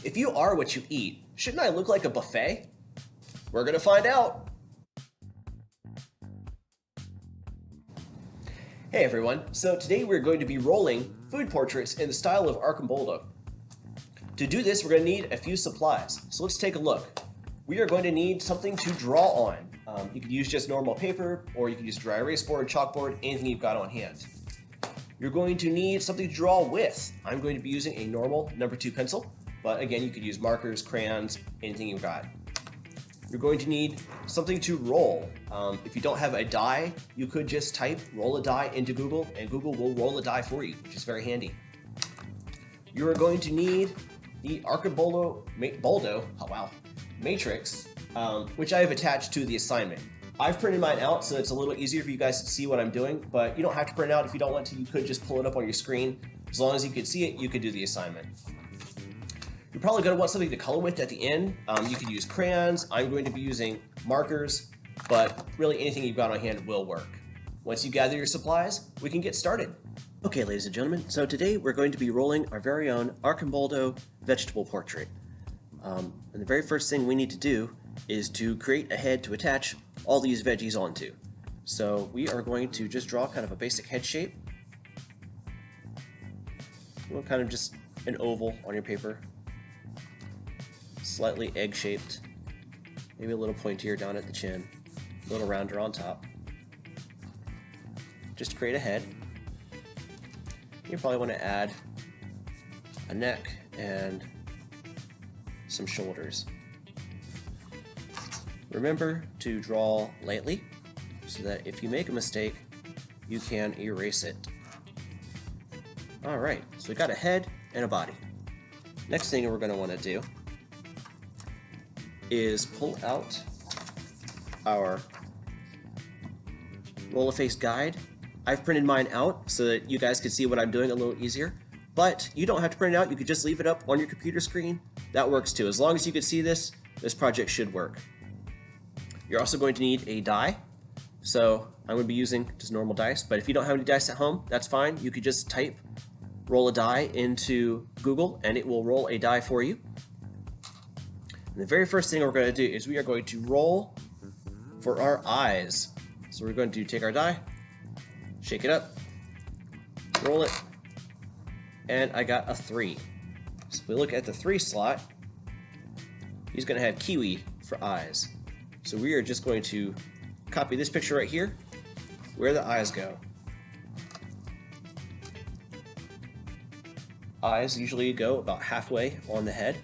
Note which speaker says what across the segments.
Speaker 1: If you are what you eat, shouldn't I look like a buffet? We're gonna find out. Hey everyone, so today we're going to be rolling food portraits in the style of Arcimboldo. To do this, we're going to need a few supplies, so let's take a look. We are going to need something to draw on. You could use just normal paper, or you can use dry erase board, chalkboard, anything you've got on hand. You're going to need something to draw with. I'm going to be using a normal number 2 pencil, but again, you could use markers, crayons, anything you've got. You're going to need something to roll. If you don't have a die, you could just type roll a die into Google, and Google will roll a die for you, which is very handy. You are going to need the Arcimboldo matrix, which I have attached to the assignment. I've printed mine out so it's a little easier for you guys to see what I'm doing, but you don't have to print it out if you don't want to. You could just pull it up on your screen. As long as you could see it, you could do the assignment. You're probably going to want something to color with at the end. You could use crayons. I'm going to be using markers, but really anything you've got on hand will work. Once you gather your supplies, we can get started. Okay, ladies and gentlemen, so today we're going to be rolling our very own Arcimboldo vegetable portrait. And the very first thing we need to do is to create a head to attach all these veggies onto. So we are going to just draw kind of a basic head shape. Kind of just an oval on your paper. Slightly egg-shaped. Maybe a little pointier down at the chin. A little rounder on top. Just to create a head. You probably want to add a neck and some shoulders. Remember to draw lightly so that if you make a mistake, you can erase it. Alright, so we got a head and a body. Next thing we're going to want to do is pull out our roll-a-face guide. I've printed mine out so that you guys can see what I'm doing a little easier, but you don't have to print it out. You could just leave it up on your computer screen. That works too. As long as you can see this project should work. You're also going to need a die. So I'm going to be using just normal dice, but if you don't have any dice at home, that's fine. You could just type roll a die into Google and it will roll a die for you. And the very first thing we're going to do is we are going to roll for our eyes. So we're going to take our die, shake it up, roll it, and I got a 3. So if we look at the 3 slot, he's going to have kiwi for eyes. So we are just going to copy this picture right here, where the eyes go. Eyes usually go about halfway on the head.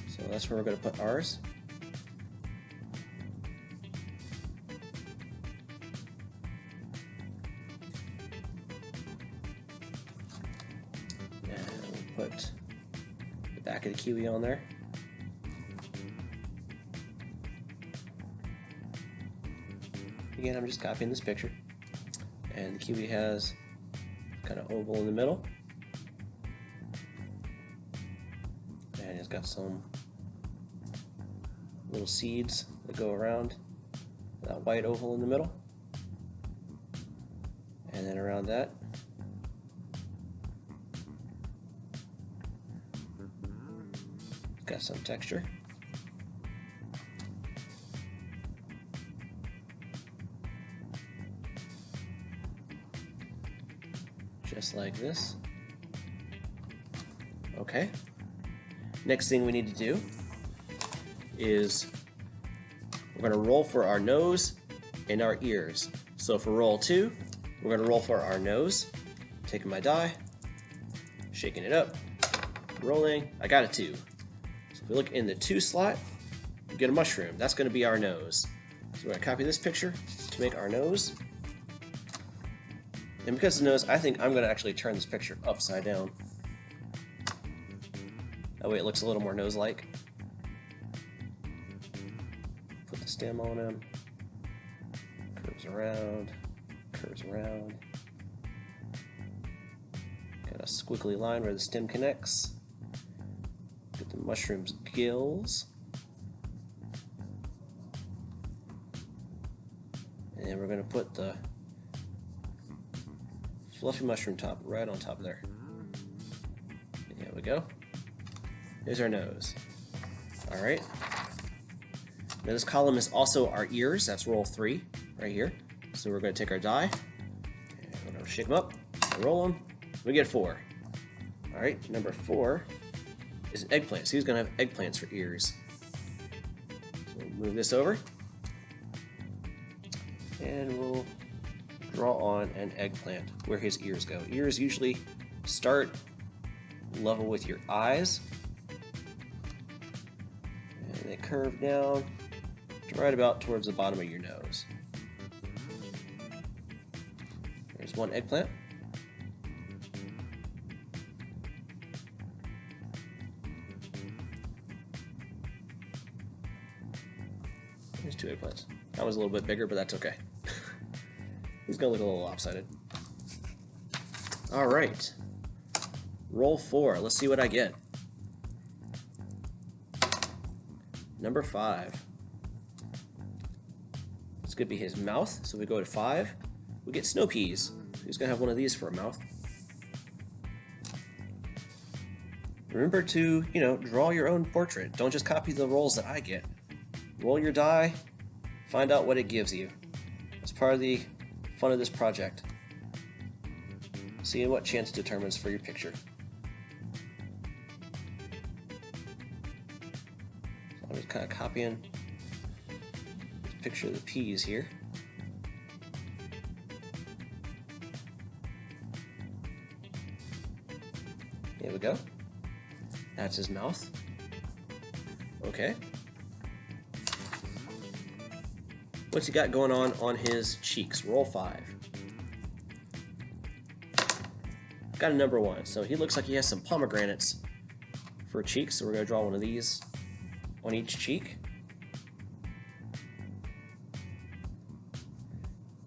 Speaker 1: So that's where we're going to put ours. And we'll put the back of the kiwi on there. Again, I'm just copying this picture. And the kiwi has kind of oval in the middle. And it's got some little seeds that go around that white oval in the middle. And then around that, it's got some texture. Just like this. Okay. Next thing we need to do is we're going to roll for our nose and our ears. So for roll 2, we're going to roll for our nose. Taking my die, shaking it up, rolling. I got a 2. So if we look in the 2 slot, we get a mushroom. That's going to be our nose. So we're going to copy this picture to make our nose. And because of the nose, I think I'm going to actually turn this picture upside down. That way it looks a little more nose-like. Put the stem on him. Curves around. Curves around. Got a squiggly line where the stem connects. Get the mushroom's gills. And then we're going to put the fluffy mushroom top right on top there. go. There's our nose. All right. Now this column is also our ears. That's roll 3 right here. So we're going to take our die, and we're going to shake them up, roll them. We get 4. All right, number 4 is an eggplant. So he's going to have eggplants for ears. So we'll move this over, and we'll draw on an eggplant where his ears go. Ears usually start level with your eyes, and they curve down to right about towards the bottom of your nose. There's one eggplant. There's 2 eggplants. That was a little bit bigger, but that's okay. He's gonna look a little lopsided. All right, roll 4. Let's see what I get. Number 5. This could be his mouth. So we go to 5. We get snow peas. He's gonna have one of these for a mouth. Remember to, draw your own portrait. Don't just copy the rolls that I get. Roll your die, find out what it gives you. That's part of the fun of this project. Seeing what chance determines for your picture. So I'm just kind of copying this picture of the peas here. There we go. That's his mouth. Okay. What's he got going on his cheeks? Roll 5. Got a number 1. So he looks like he has some pomegranates for cheeks. So we're going to draw one of these on each cheek.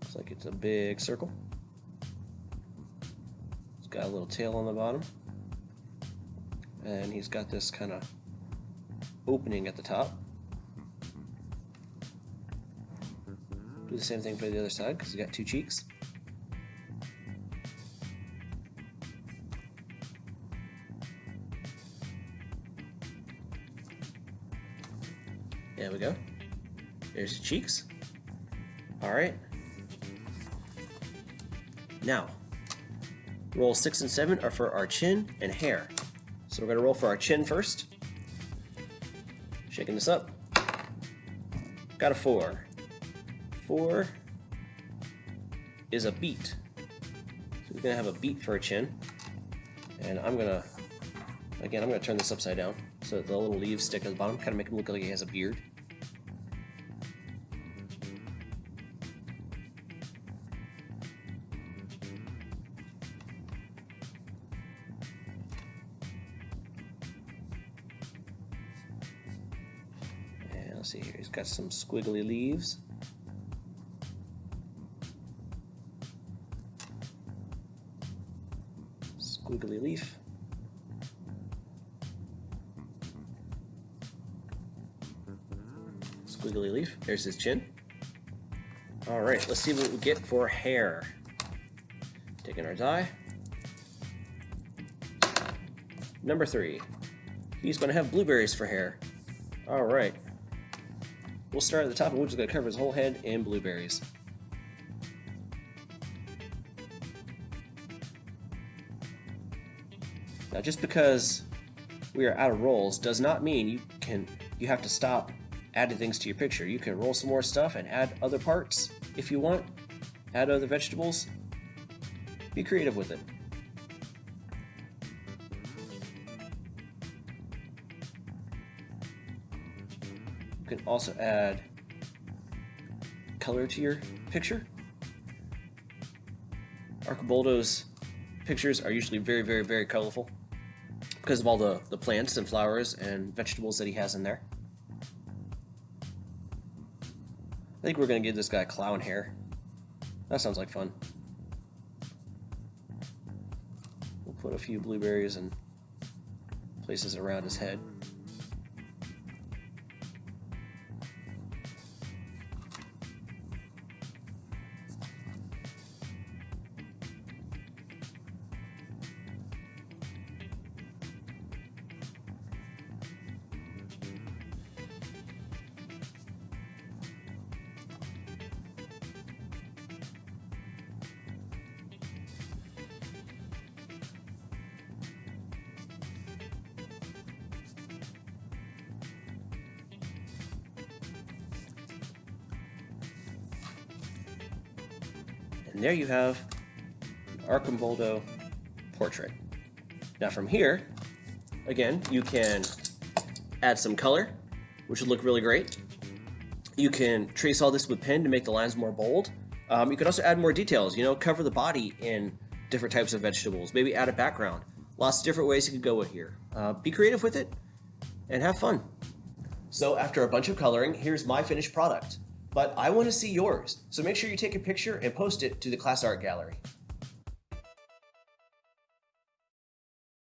Speaker 1: Looks like it's a big circle. It's got a little tail on the bottom. And he's got this kind of opening at the top. Do the same thing for the other side because he's got 2 cheeks. There we go. There's his cheeks. All right. Now, roll 6 and 7 are for our chin and hair. So we're going to roll for our chin first. Shaking this up. Got a 4. 4 is a beet. So we're going to have a beet for a chin. And I'm going to turn this upside down so that the little leaves stick at the bottom, kind of make him look like he has a beard. And let's see here, he's got some squiggly leaves. Squiggly leaf. Squiggly leaf. There's his chin. All right, let's see what we get for hair. Taking our die. Number 3. He's going to have blueberries for hair. All right. We'll start at the top and we're just going to cover his whole head in blueberries. Now, just because we are out of rolls does not mean you have to stop adding things to your picture. You can roll some more stuff and add other parts if you want. Add other vegetables. Be creative with it. You can also add color to your picture. Arcimboldo's pictures are usually very, very, very colorful because of all the plants and flowers and vegetables that he has in there. I think we're going to give this guy clown hair. That sounds like fun. We'll put a few blueberries in places around his head. And there you have Arcimboldo portrait. Now from here, again, you can add some color, which would look really great. You can trace all this with pen to make the lines more bold. You can also add more details, cover the body in different types of vegetables, maybe add a background. Lots of different ways you could go with here. Be creative with it and have fun. So after a bunch of coloring, here's my finished product. But I want to see yours, so make sure you take a picture and post it to the class art gallery.